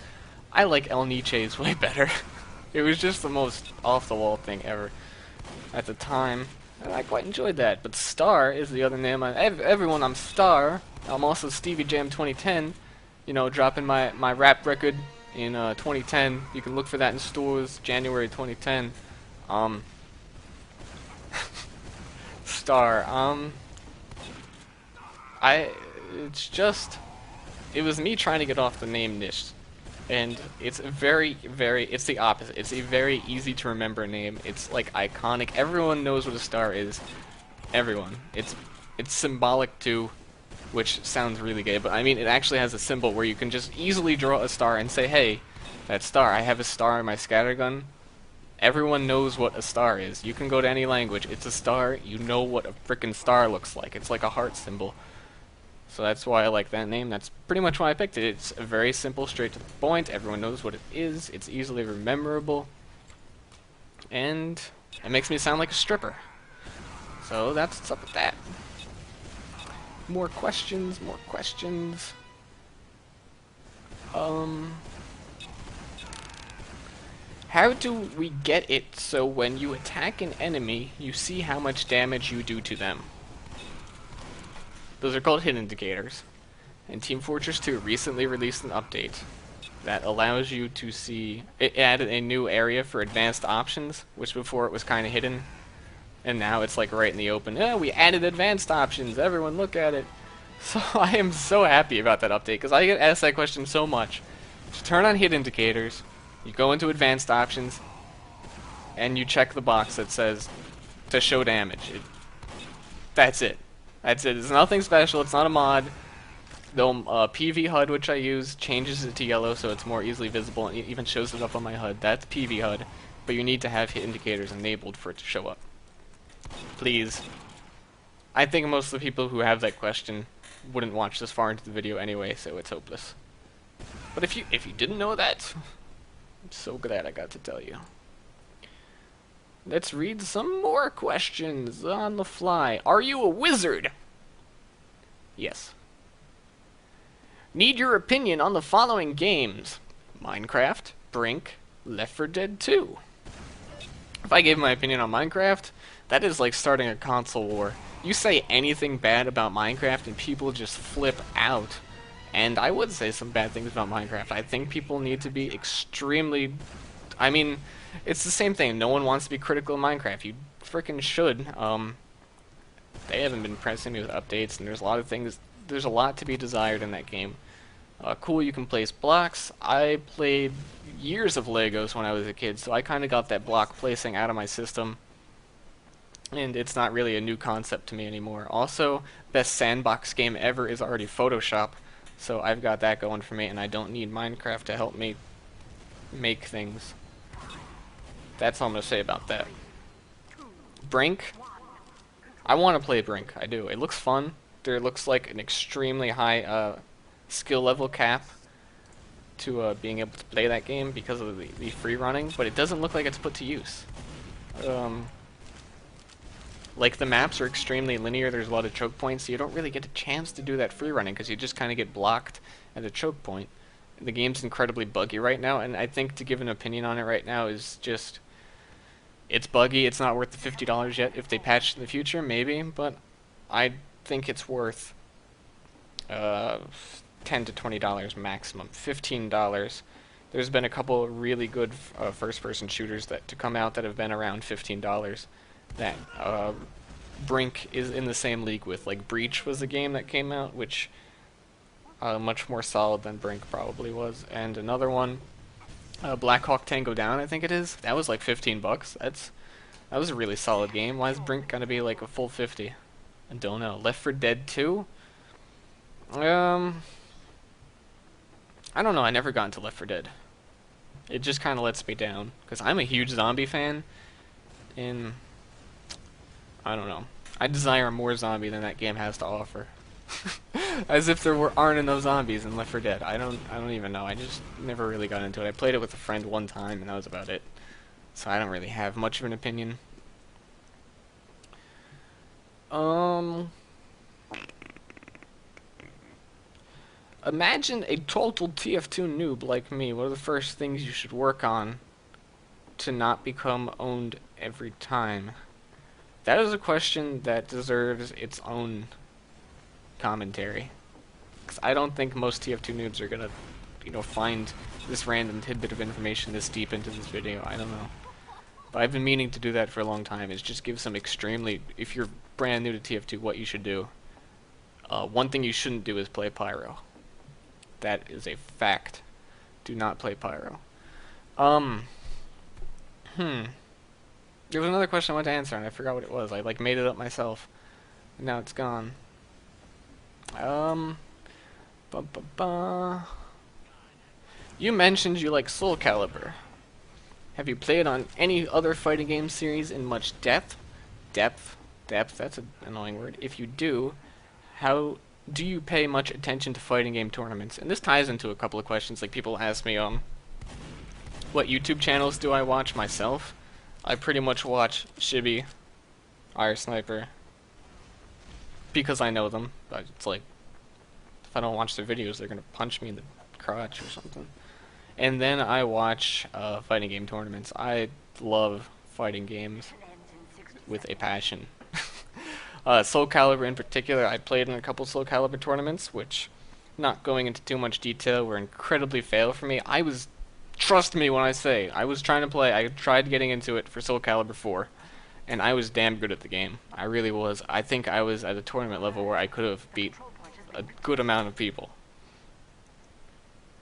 I like El Niches way better. It was just the most off-the-wall thing ever at the time, and I quite enjoyed that. But Star is the other name. Everyone, I'm Star. I'm also Stevie Jam 2010. You know, dropping my rap record in 2010. You can look for that in stores, January 2010. Star. It's just it was me trying to get off the name Nish, and it's it's the opposite. It's a very easy to remember name. It's like iconic. Everyone knows what a star is. Everyone. It's symbolic too, which sounds really gay, but I mean it actually has a symbol where you can just easily draw a star and say, hey, that star, I have a star in my scattergun. Everyone knows what a star is. You can go to any language. It's a star. You know what a frickin' star looks like. It's like a heart symbol. So that's why I like that name. That's pretty much why I picked it. It's very simple, straight to the point. Everyone knows what it is. It's easily memorable. And it makes me sound like a stripper. So that's what's up with that. More questions, more questions. How do we get it so when you attack an enemy, you see how much damage you do to them? Those are called hit indicators. And Team Fortress 2 recently released an update that allows you to see... It added a new area for advanced options, which before it was kind of hidden. And now it's like right in the open. Oh, we added advanced options. Everyone look at it. So I am so happy about that update, because I get asked that question so much. To turn on hit indicators, you go into advanced options, and you check the box that says to show damage. That's it. That's it. It's nothing special. It's not a mod. The PV HUD, which I use, changes it to yellow so it's more easily visible, and it even shows it up on my HUD. That's PV HUD, but you need to have hit indicators enabled for it to show up. Please. I think most of the people who have that question wouldn't watch this far into the video anyway, so it's hopeless. But if you didn't know that, I'm so glad I got to tell you. Let's read some more questions on the fly. Are you a wizard? Yes. Need your opinion on the following games: Minecraft, Brink, Left 4 Dead 2. If I gave my opinion on Minecraft, that is like starting a console war. You say anything bad about Minecraft and people just flip out. And I would say some bad things about Minecraft. I think people need to be extremely... I mean, it's the same thing. No one wants to be critical of Minecraft. You frickin' should. They haven't been pressing me with updates, and there's a lot of things... There's a lot to be desired in that game. Cool, you can place blocks. I played years of Legos when I was a kid, so I kind of got that block placing out of my system. And it's not really a new concept to me anymore. Also, best sandbox game ever is already Photoshop, so I've got that going for me, and I don't need Minecraft to help me make things. That's all I'm going to say about that. Brink. I want to play Brink. I do. It looks fun. There looks like an extremely high skill level cap to being able to play that game because of the free running, but it doesn't look like it's put to use. Like, the maps are extremely linear. There's a lot of choke points, so you don't really get a chance to do that free running because you just kind of get blocked at a choke point. The game's incredibly buggy right now, and I think to give an opinion on it right now is just... It's buggy. It's not worth the $50 yet. If they patch in the future, maybe, but I think it's worth $10 to $20 maximum. $15. There's been a couple really good first-person shooters to come out that have been around $15 that Brink is in the same league with. Like, Breach was a game that came out, which much more solid than Brink probably was. And another one, Black Hawk Tango Down, I think it is. That was like $15. That was a really solid game. Why is Brink gonna be like a full 50? I don't know. Left 4 Dead 2? I don't know. I never got into Left 4 Dead. It just kind of lets me down because I'm a huge zombie fan, and I don't know. I desire more zombie than that game has to offer. As if there aren't enough zombies in Left 4 Dead. I don't even know. I just never really got into it. I played it with a friend one time, and that was about it. So I don't really have much of an opinion. Imagine a total TF2 noob like me. What are the first things you should work on to not become owned every time? That is a question that deserves its own commentary. Because I don't think most TF2 noobs are gonna, find this random tidbit of information this deep into this video. I don't know. But I've been meaning to do that for a long time, is just give some extremely, if you're brand new to TF2, what you should do. One thing you shouldn't do is play Pyro. That is a fact. Do not play Pyro. Hmm. There was another question I wanted to answer, and I forgot what it was. I, like, made it up myself. And now it's gone. Ba ba ba. You mentioned you like Soul Calibur. Have you played on any other fighting game series in much depth? Depth? Depth, that's an annoying word. If you do, how do you pay much attention to fighting game tournaments? And this ties into a couple of questions. Like, people ask me, what YouTube channels do I watch myself? I pretty much watch Shibby, Ire Sniper, because I know them. But it's like, if I don't watch their videos, they're gonna punch me in the crotch or something. And then I watch fighting game tournaments. I love fighting games with a passion. Soul Calibur in particular, I played in a couple Soul Calibur tournaments, which, not going into too much detail, were incredibly fail for me. Trust me when I say, I was trying to play, I tried getting into it for Soul Calibur 4, and I was damn good at the game. I really was. I think I was at a tournament level where I could have beat a good amount of people.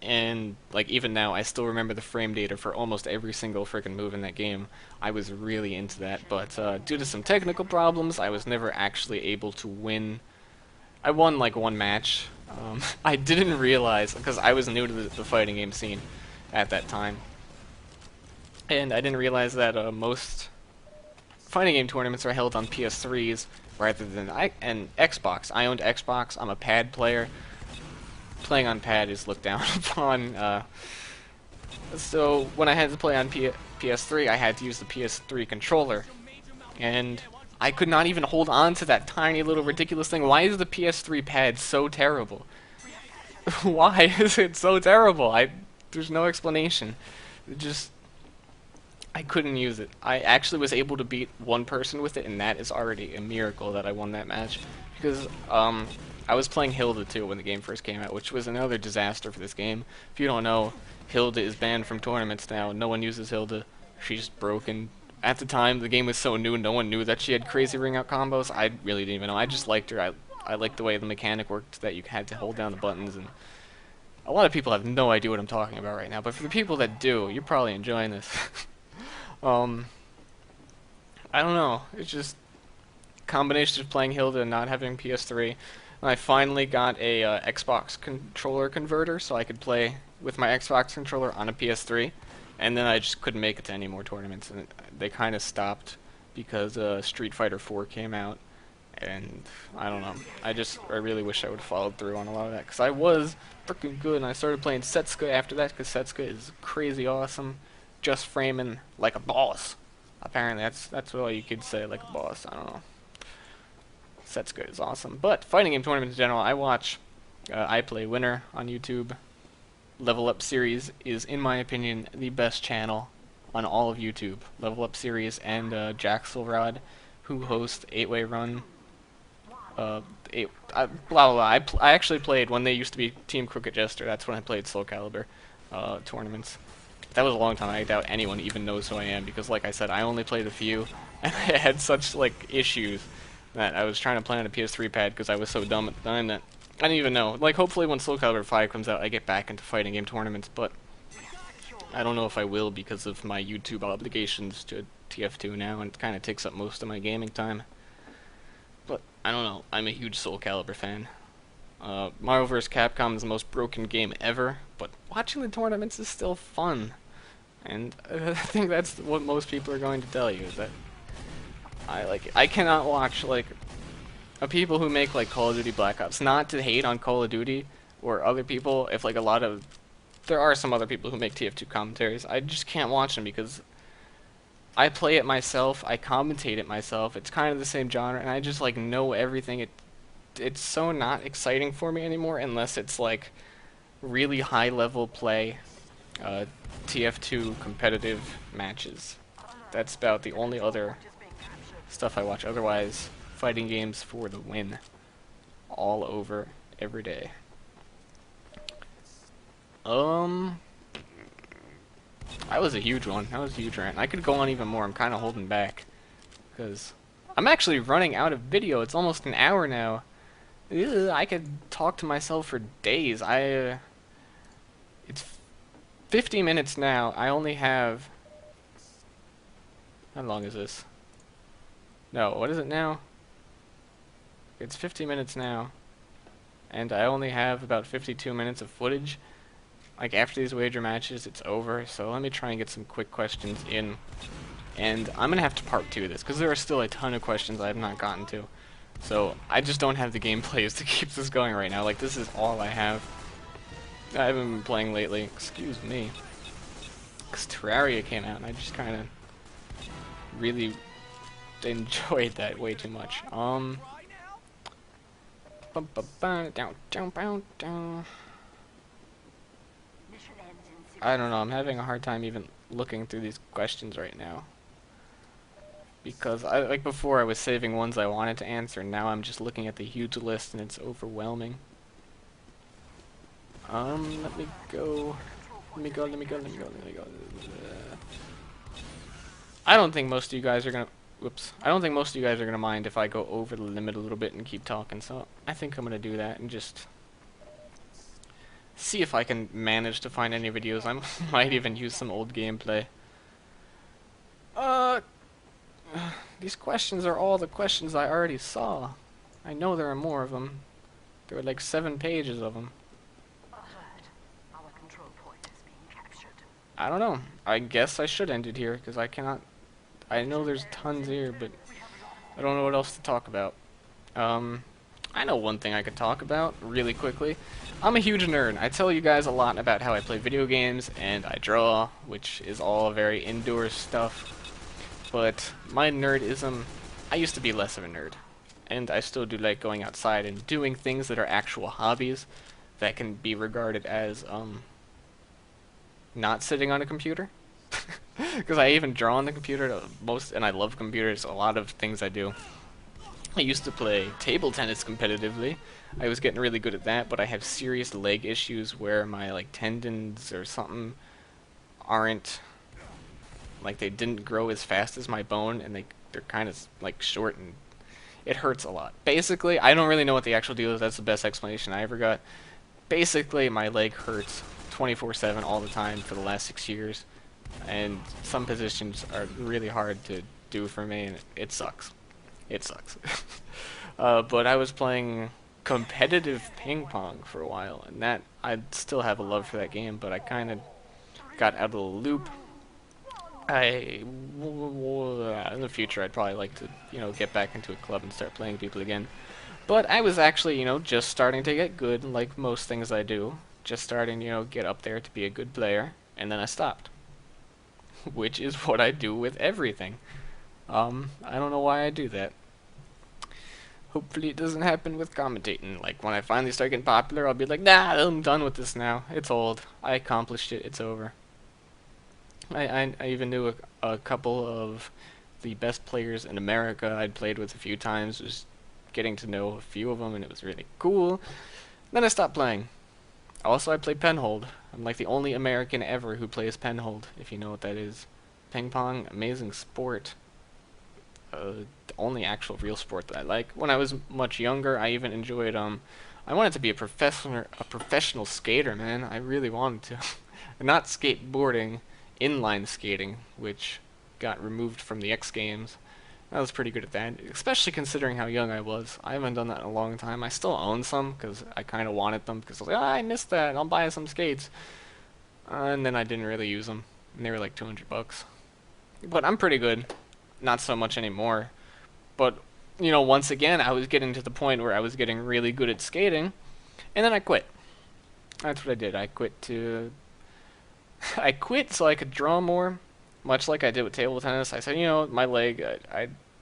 And, like, even now, I still remember the frame data for almost every single freaking move in that game. I was really into that, but due to some technical problems, I was never actually able to win. I won, like, one match. I didn't realize, because I was new to the fighting game scene at that time, and I didn't realize that most fighting game tournaments are held on PS3s rather than and Xbox. I owned Xbox. I'm a pad player. Playing on pad is looked down upon. So when I had to play on PS3, I had to use the PS3 controller, and I could not even hold on to that tiny little ridiculous thing. Why is the PS3 pad so terrible? Why is it so terrible? There's no explanation. I couldn't use it. I actually was able to beat one person with it, and that is already a miracle that I won that match. Because, I was playing Hilda too when the game first came out, which was another disaster for this game. If you don't know, Hilda is banned from tournaments now. No one uses Hilda. She's broken. At the time, the game was so new, no one knew that she had crazy ring out combos. I really didn't even know. I just liked her. I liked the way the mechanic worked, that you had to hold down the buttons, and a lot of people have no idea what I'm talking about right now, but for the people that do, you're probably enjoying this. I don't know. It's just combination of playing Hilda and not having PS3. And I finally got a Xbox controller converter, so I could play with my Xbox controller on a PS3. And then I just couldn't make it to any more tournaments, and they kind of stopped because Street Fighter 4 came out. And I don't know. I really wish I would have followed through on a lot of that, because I was freaking good, and I started playing Setsuka after that, because Setsuka is crazy awesome. Just framing like a boss. Apparently, that's what you could say, like a boss. I don't know. Setsuka is awesome. But fighting game tournaments in general, I watch I Play Winner on YouTube. Level Up Series is, in my opinion, the best channel on all of YouTube. Level Up Series and Jaxelrod, who host 8-Way Run. Blah blah blah. I actually played when they used to be Team Crooked Jester. That's when I played Soul Calibur tournaments. That was a long time. I doubt anyone even knows who I am, because, like I said, I only played a few, and I had such, like, issues that I was trying to play on a PS3 pad because I was so dumb at the time that I didn't even know. Like, hopefully when Soul Calibur 5 comes out, I get back into fighting game tournaments, but I don't know if I will because of my YouTube obligations to TF2 now, and it kind of takes up most of my gaming time. But I don't know. I'm a huge Soul Calibur fan. Marvel vs. Capcom is the most broken game ever, but watching the tournaments is still fun. And I think that's what most people are going to tell you, is that I like it. I cannot watch, like, people who make, like, Call of Duty Black Ops. Not to hate on Call of Duty or other people, if, like, there are some other people who make TF2 commentaries. I just can't watch them because I play it myself, I commentate it myself, it's kind of the same genre, and I just, like, know everything. It's so not exciting for me anymore unless it's, like, really high-level play, TF2 competitive matches. That's about the only other stuff I watch. Otherwise, fighting games for the win. All over, every day. That was a huge one. That was a huge rant. I could go on even more. I'm kind of holding back, because I'm actually running out of video. It's almost an hour now. Ugh, I could talk to myself for days. It's 50 minutes now. I only have... How long is this? No, what is it now? It's 50 minutes now. And I only have about 52 minutes of footage. Like, after these wager matches, it's over. So let me try and get some quick questions in. And I'm going to have to part 2 this, because there are still a ton of questions I have not gotten to. So I just don't have the gameplays to keep this going right now. Like, this is all I have. I haven't been playing lately. Excuse me. Because Terraria came out, and I just kind of really enjoyed that way too much. I don't know, I'm having a hard time even looking through these questions right now. Because, like before, I was saving ones I wanted to answer, and now I'm just looking at the huge list and it's overwhelming. Let me go. I don't think most of you guys are gonna... Whoops. I don't think most of you guys are gonna mind if I go over the limit a little bit and keep talking, so I think I'm gonna do that and just see if I can manage to find any videos. I might even use some old gameplay. These questions are all the questions I already saw. I know there are more of them. There were like 7 pages of them. I don't know. I guess I should end it here, because I cannot... I know there's tons here, but I don't know what else to talk about. I know one thing I could talk about really quickly. I'm a huge nerd. I tell you guys a lot about how I play video games, and I draw, which is all very indoor stuff. But my nerdism, I used to be less of a nerd. And I still do like going outside and doing things that are actual hobbies that can be regarded as, not sitting on a computer. Because I even draw on the computer and I love computers. A lot of things I do. I used to play table tennis competitively. I was getting really good at that, but I have serious leg issues where my like tendons or something aren't, like, they didn't grow as fast as my bone, and they're kind of like short, and it hurts a lot. Basically, I don't really know what the actual deal is. That's the best explanation I ever got. Basically, my leg hurts 24/7 all the time for the last 6 years, and some positions are really hard to do for me, and it sucks. It sucks. But I was playing competitive ping pong for a while, and that I still have a love for that game, but I kind of got out of the loop. In the future, I'd probably like to, get back into a club and start playing people again. But I was actually, just starting to get good, like most things I do. Just starting, get up there to be a good player, and then I stopped. Which is what I do with everything. I don't know why I do that. Hopefully it doesn't happen with commentating. Like, when I finally start getting popular, I'll be like, nah, I'm done with this now. It's old. I accomplished it. It's over. I even knew a couple of the best players in America I'd played with a few times. Was getting to know a few of them, and it was really cool. Then I stopped playing. Also, I play penhold. I'm like the only American ever who plays penhold, if you know what that is. Ping pong, amazing sport. The only actual real sport that I like. When I was much younger, I even enjoyed, I wanted to be a professional skater, man. I really wanted to. Not skateboarding, inline skating, which got removed from the X Games. I was pretty good at that, especially considering how young I was. I haven't done that in a long time. I still own some, because I kind of wanted them, because I was like, I missed that, I'll buy some skates. And then I didn't really use them, and they were like $200. But I'm pretty good. Not so much anymore. But, once again, I was getting to the point where I was getting really good at skating, and then I quit. That's what I did. I quit so I could draw more, much like I did with table tennis. I said, my leg,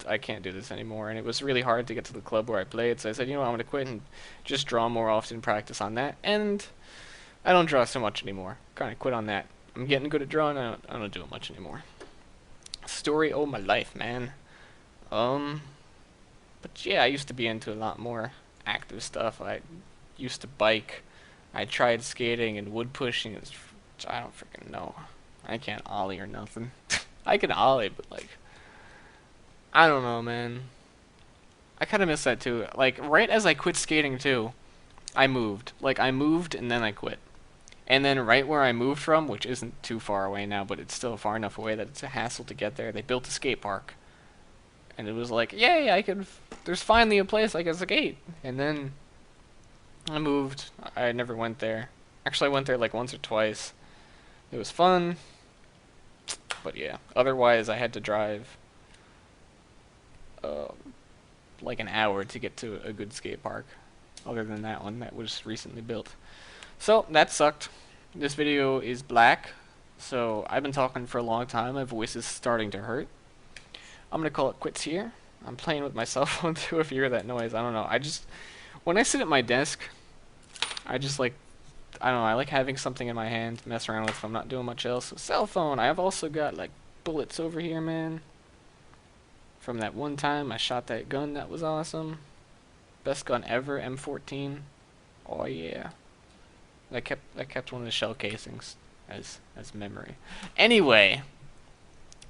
I can't do this anymore, and it was really hard to get to the club where I played, so I said, I'm going to quit and just draw more often, practice on that, and I don't draw so much anymore. Kind of quit on that. I'm getting good at drawing, I don't do it much anymore. Story of my life, man. But yeah, I used to be into a lot more active stuff. I used to bike. I tried skating and wood pushing. I don't freaking know. I can't ollie or nothing. I can ollie, but like, I don't know, man. I kind of miss that too. Like, right as I quit skating too, I moved. Like, I moved and then I quit. And then right where I moved from, which isn't too far away now, but it's still far enough away that it's a hassle to get there, they built a skate park. And it was like, yay, there's finally a place I can skate. And then I moved. I never went there. Actually, I went there like once or twice. It was fun. But yeah, otherwise I had to drive uh, like an hour to get to a good skate park. Other than that one that was recently built. So, that sucked. This video is black. So, I've been talking for a long time. My voice is starting to hurt. I'm gonna call it quits here. I'm playing with my cell phone too if you hear that noise. I don't know. When I sit at my desk, I just like, I don't know, I like having something in my hand to mess around with if I'm not doing much else. So cell phone, I've also got like bullets over here, man. From that one time I shot that gun, that was awesome. Best gun ever, M14. Oh yeah. I kept one of the shell casings as memory. Anyway,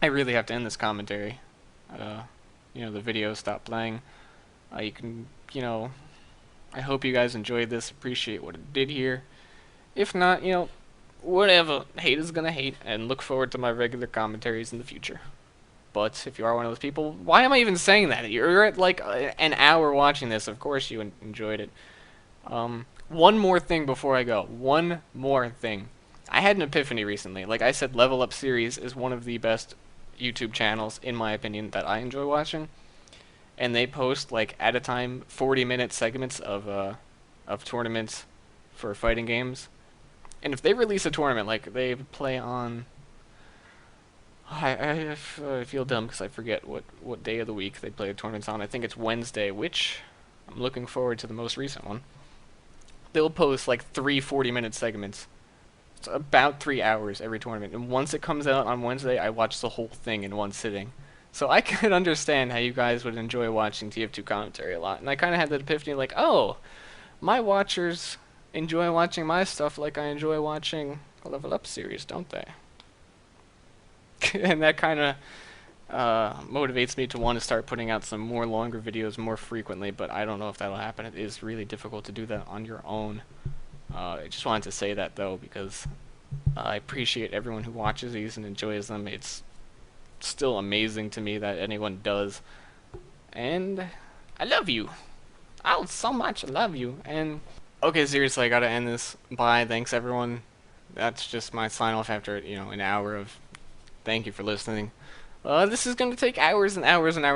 I really have to end this commentary. The video stopped playing. I hope you guys enjoyed this, appreciate what it did here. If not, whatever. Hate is gonna hate, and look forward to my regular commentaries in the future. But if you are one of those people, why am I even saying that? You're at like an hour watching this. Of course you enjoyed it. One more thing before I go. One more thing. I had an epiphany recently. Like I said, Level Up Series is one of the best YouTube channels, in my opinion, that I enjoy watching. And they post, like, at a time, 40-minute segments of tournaments for fighting games. And if they release a tournament, like, they play on... I feel dumb because I forget what day of the week they play the tournaments on. I think it's Wednesday, which I'm looking forward to the most recent one. They'll post, like, 3 40-minute segments. It's about 3 hours every tournament. And once it comes out on Wednesday, I watch the whole thing in one sitting. So I can understand how you guys would enjoy watching TF2 commentary a lot. And I kind of had that epiphany like, oh, my watchers enjoy watching my stuff like I enjoy watching a Level Up series, don't they? And that kind of motivates me to want to start putting out some more longer videos more frequently, but I don't know if that'll happen. It is really difficult to do that on your own. I just wanted to say that, though, because I appreciate everyone who watches these and enjoys them. It's still amazing to me that anyone does. And I love you. I so much love you. And okay, seriously, I gotta end this. Bye. Thanks, everyone. That's just my sign-off after, an hour of thank you for listening. This is gonna take hours and hours and hours.